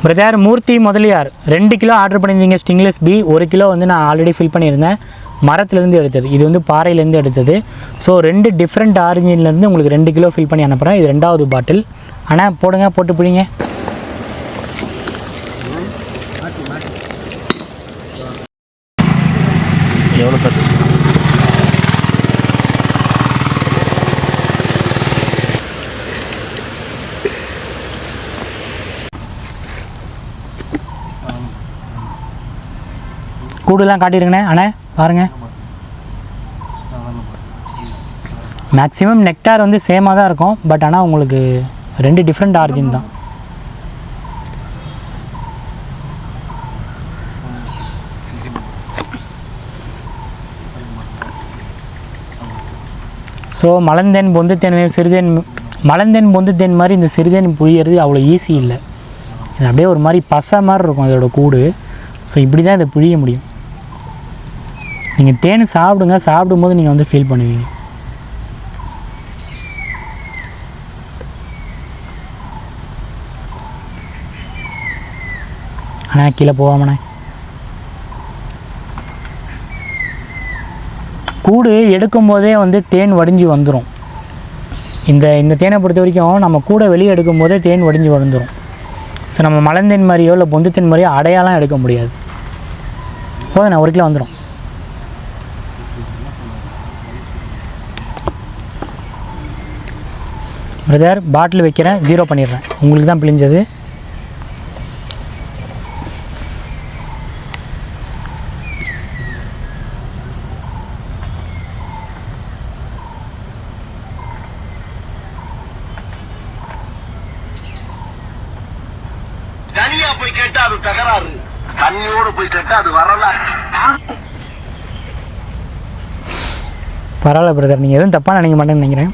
Brother மூர்த்தி Mudaliar 2 kilo order பண்ணியிருந்தீங்க stingless B. 1 kilo வந்து நான் ஆல்ரெடி ஃபில் பண்ணியிருந்தேன், மரத்துலேருந்து எடுத்தது. இது வந்து பாறையிலேருந்து எடுத்தது. ஸோ 2 டிஃப்ரெண்ட் ஆரிஜின்லேருந்து உங்களுக்கு 2 கிலோ ஃபில் பண்ணி அனுப்புகிறேன். இது 2வது பாட்டில். ஆனால் போடுங்க, போட்டு பிடிங்க. எவ்வளோ காசு? கூடுலாம் காட்டியிருங்கண்ணே. அண்ணே பாருங்கள், மேக்ஸிமம் நெக்டார் வந்து சேமாக தான் இருக்கும். பட் ஆனால் உங்களுக்கு 2 டிஃப்ரெண்ட் ஆரிஜின் தான். ஸோ மலந்தேன் பொந்துத்தேன் சிறுதேன், மலந்தேன் பொந்துத்தேன் மாதிரி இந்த சிறுதேன் புழியறது அவ்வளோ ஈஸி இல்லை. இது அப்படியே ஒரு மாதிரி பசை மாதிரி இருக்கும் இதோட கூடு. ஸோ இப்படி தான் இதை புழிய முடியும். நீங்கள் தேன் சாப்பிடுங்க, சாப்பிடும்போது நீங்கள் வந்து ஃபீல் பண்ணுவீங்க. ஆனால் கீழே போகாமண்ணே. கூடு எடுக்கும்போதே வந்து தேன் வடிஞ்சு வந்துடும். இந்த தேனை பொறுத்த வரைக்கும் நம்ம கூடை வெளியே எடுக்கும்போதே தேன் வடிஞ்சு வந்துடும். ஸோ நம்ம மலந்தேன் மாதிரியோ இல்லை பொந்துத்தேன் மாதிரியோ அடையாளம் எடுக்க முடியாது. போதும், நான் 1 கிலோ வந்துடும். பிரதர் பாட்டில் வைக்கிறேன், 0 பண்ணிடுறேன். உங்களுக்கு தான் பிழிஞ்சது. தனியா போய் கேட்டா அது தகராறு, தண்ணியோடு போய் கேட்டா அது வரலாறு. பரவாயில்ல பிரதர், நீங்கள் எதுவும் தப்பாக நினைக்க மாட்டேன்னு நினைக்கிறேன்.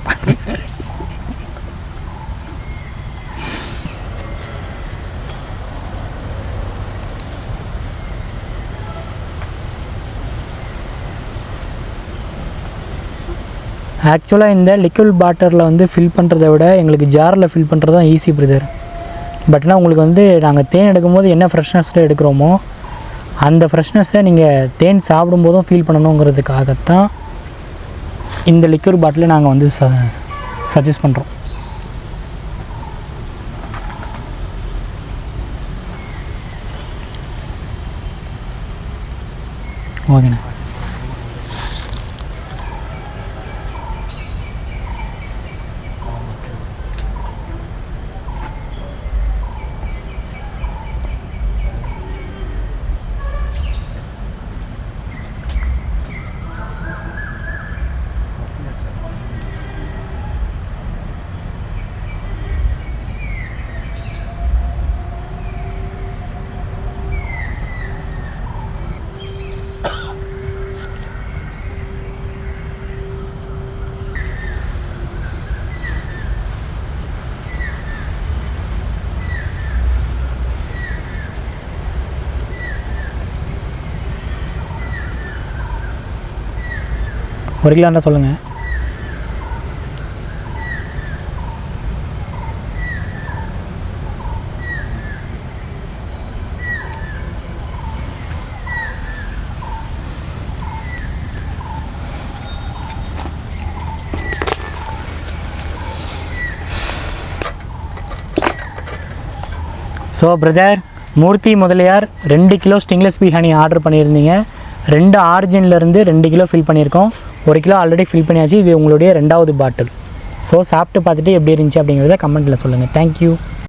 ஆக்சுவலாக இந்த லிக்விட் பாட்டிலில் வந்து ஃபில் பண்ணுறதை விட எங்களுக்கு ஜாரில் ஃபில் பண்ணுறது தான் ஈஸி பிரதர். பட்னா உங்களுக்கு வந்து நாங்கள் தேன் எடுக்கும்போது என்ன ஃப்ரெஷ்னஸில் எடுக்கிறோமோ அந்த ஃப்ரெஷ்னஸை நீங்கள் தேன் சாப்பிடும்போதும் ஃபீல் பண்ணணுங்கிறதுக்காகத்தான் இந்த லிக்விட் பாட்டிலை நாங்கள் வந்து சஜஸ்ட் பண்ணுறோம். ஓகேண்ணா. ஒரு கிலோன்னா சொல்லுங்கள். ஸோ பிரதர் மூர்த்தி முதலியார் 2 கிலோ ஸ்டிங்லெஸ் பீ ஹனி ஆர்டர் பண்ணியிருந்தீங்க. 2 ஆரிஜின்லேருந்து 2 கிலோ ஃபில் பண்ணியிருக்கோம். 1 கிலோ ஆல்ரெடி ஃபில் பண்ணியாச்சு. இது உங்களுடைய 2வது பாட்டில். ஸோ சாப்பிட்டு பார்த்துட்டு எப்படி இருந்துச்சு அப்படிங்கிறத கமெண்ட்டில் சொல்லுங்கள். தேங்க்யூ.